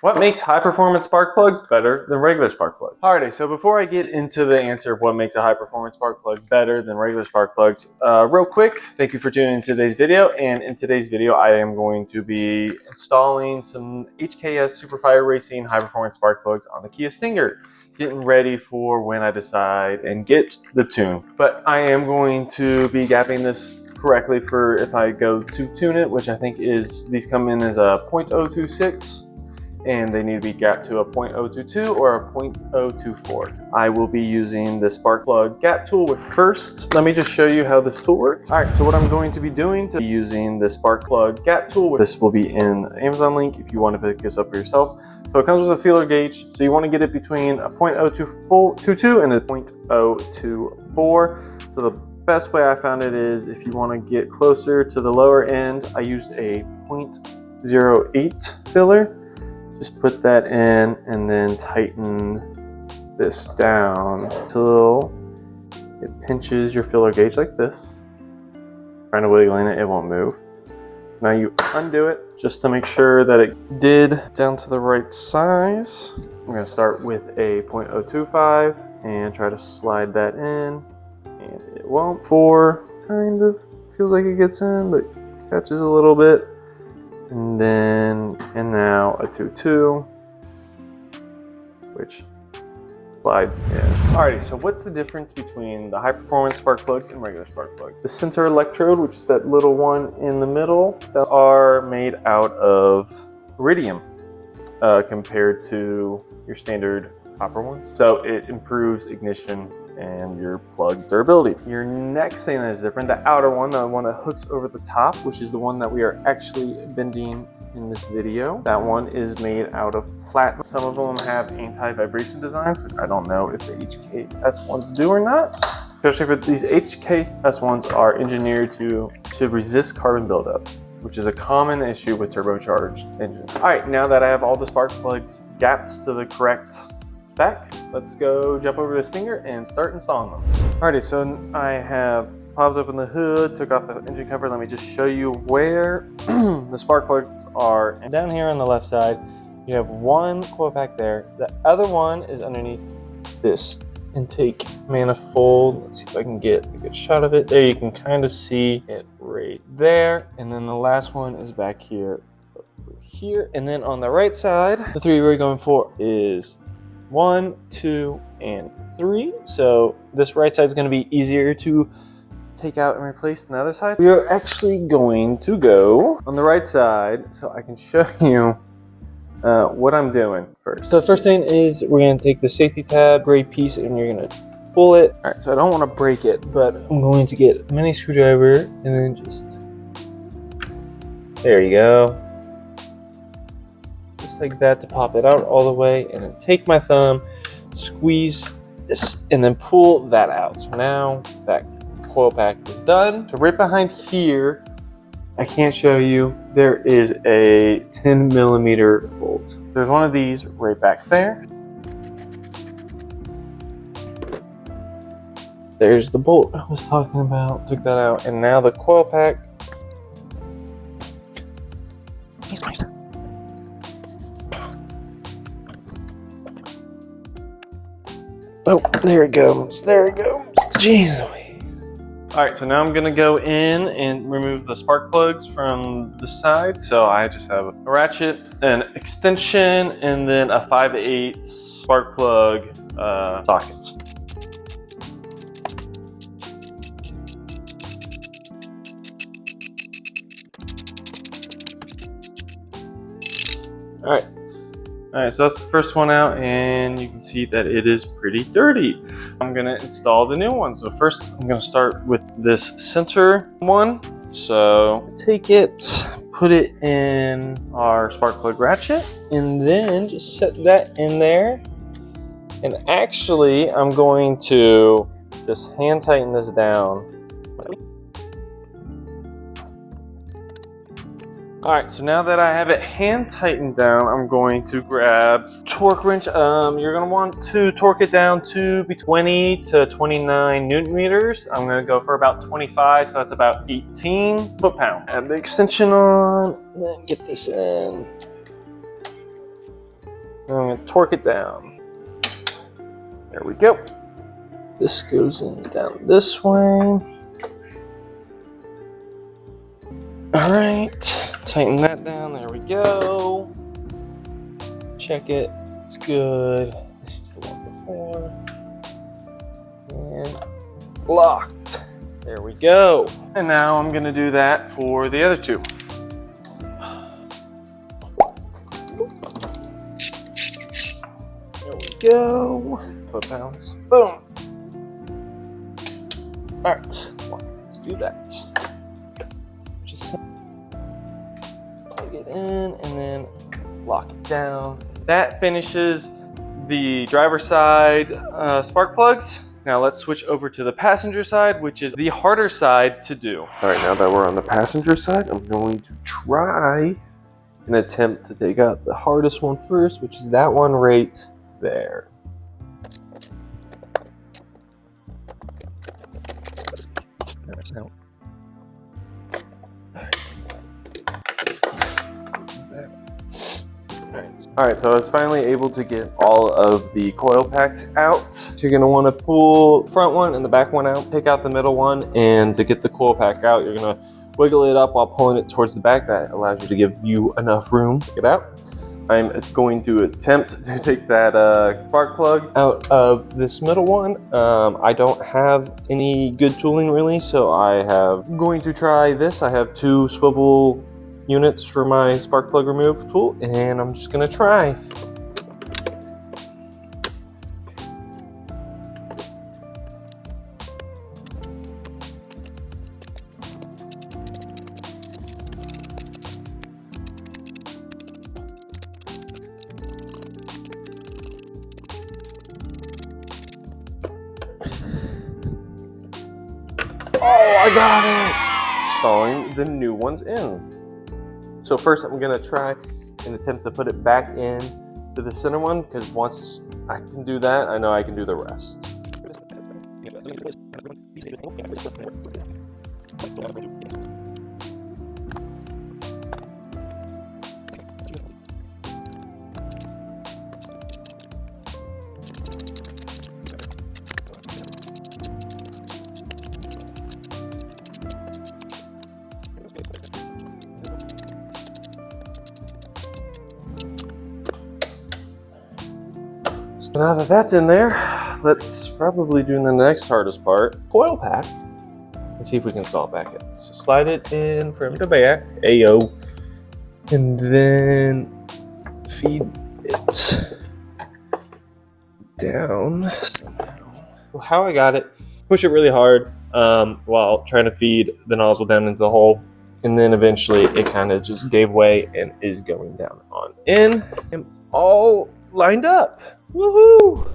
What makes high-performance spark plugs better than regular spark plugs? Alrighty, so before I get into the answer of what makes a high-performance spark plug better than regular spark plugs, real quick, thank you for tuning in today's video. And in today's video, I am going to be installing some HKS Superfire Racing high-performance spark plugs on the Kia Stinger, getting ready for when I decide and get the tune. But I am going to be gapping this correctly for if I go to tune it, which I think is, these come in as a 0.026. And they need to be gapped to a 0.022 or a 0.024. I will be using the spark plug gap tool. With first, let me just show you how this tool works. All right, so what I'm going to be doing to be using the spark plug gap tool. This will be in the Amazon link if you want to pick this up for yourself. So it comes with a feeler gauge. So you want to get it between a 0.022 and a 0.024. So the best way I found it is if you want to get closer to the lower end, I used a 0.08 filler. Just put that in and then tighten this down until it pinches your filler gauge like this. Trying to wiggle in it, it won't move. Now you undo it just to make sure that it did down to the right size. I'm gonna start with a 0.025 and try to slide that in, and it won't. 4 kind of feels like it gets in, but catches a little bit. And now a 2.2, which slides in. Alrighty, so what's the difference between the high performance spark plugs and regular spark plugs? The center electrode, which is that little one in the middle, that are made out of iridium compared to your standard copper ones. So it improves ignition and your plug durability. Your next thing that is different, the outer one, the one that hooks over the top, which is the one that we are actually bending in this video. That one is made out of platinum. Some of them have anti-vibration designs, which I don't know if the HKS ones do or not. Especially for these HKS ones are engineered to resist carbon buildup, which is a common issue with turbocharged engines. All right, now that I have all the spark plugs gapped to the correct spec, let's go jump over the Stinger and start installing them. Alrighty, so I have popped open the hood, took off the engine cover. Let me just show you where the spark plugs are. And down here on the left side, you have one coil pack there. The other one is underneath this intake manifold. Let's see if I can get a good shot of it. There, you can kind of see it right there. And then the last one is back here, over here. And then on the right side, the three we're going for is 1, 2, and 3. So this right side is going to be easier to take out and replace than the other side. We are actually going to go on the right side so I can show you what I'm doing first. So the first thing is we're going to take the safety tab, gray piece, and you're going to pull it. All right, so I don't want to break it, but I'm going to get a mini screwdriver and then just, there you go. Just like that to pop it out all the way, and then take my thumb, squeeze this, and then pull that out. So now that coil pack is done. So right behind here, I can't show you, there is a 10mm bolt. There's one of these right back there. There's the bolt I was talking about. Took that out, and now the coil pack. Oh, there it goes. There it goes. Jeez. All right, so now I'm gonna go in and remove the spark plugs from the side. So I just have a ratchet, an extension, and then a 5/8 spark plug socket. All right, so that's the first one out, and you can see that it is pretty dirty. I'm gonna install the new one. So first, I'm gonna start with this center one. So take it, put it in our spark plug ratchet, and then just set that in there. And actually, I'm going to just hand tighten this down. All right, so now that I have it hand tightened down, I'm going to grab torque wrench. You're gonna want to torque it down to between 20 to 29 Newton meters. I'm gonna go for about 25, so that's about 18 foot-pounds. Add the extension on, and then get this in. And I'm gonna torque it down. There we go. This goes in down this way. All right, tighten that down, there we go. Check it, it's good. This is the one before. And locked, there we go. And now I'm gonna do that for the other two. There we go, foot-pounds, boom. All right, let's do that. Just plug it in and then lock it down. That finishes the driver's side spark plugs. Now let's switch over to the passenger side, which is the harder side to do. All right, now that we're on the passenger side, I'm going to try and attempt to take out the hardest one first, which is that one right there. All right, so I was finally able to get all of the coil packs out. So you're gonna wanna pull the front one and the back one out, take out the middle one, and to get the coil pack out, you're gonna wiggle it up while pulling it towards the back. That allows you to give you enough room to get out. I'm going to attempt to take that spark plug out of this middle one. I don't have any good tooling really, so I'm going to try this. I have 2 swivel units for my spark plug remove tool, and I'm just gonna try. Oh, I got it! Installing the new ones in. So first I'm gonna try and attempt to put it back in to the center one, because once I can do that, I know I can do the rest. So now that that's in there, let's probably do the next hardest part, coil pack. Let's see if we can install it back in. So slide it in from the back, ayo, and then feed it down somehow. So how I got it, push it really hard while trying to feed the nozzle down into the hole, and then eventually it kind of just gave way and is going down on in, and all lined up. Woohoo!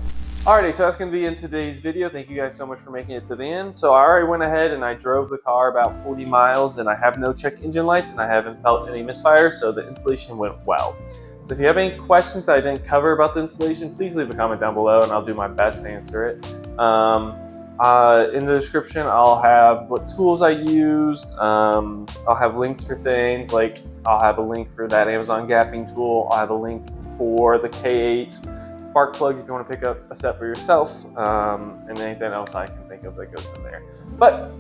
Alrighty, so that's going to be in today's video. Thank you guys so much for making it to the end. So I already went ahead and I drove the car about 40 miles and I have no checked engine lights and I haven't felt any misfires, so the installation went well. So if you have any questions that I didn't cover about the installation, please leave a comment down below and I'll do my best to answer it. In the description, I'll have what tools I used. I'll have links for things, like I'll have a link for that Amazon gapping tool. I'll have a link for the K8 spark plugs if you want to pick up a set for yourself, and anything else I can think of that goes in there. But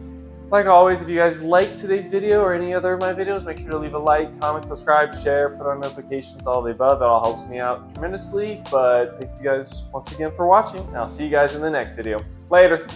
like always, if you guys like today's video or any other of my videos, make sure to leave a like, comment, subscribe, share, put on notifications, all of the above. That all helps me out tremendously. But thank you guys once again for watching. I'll see you guys in the next video. Later.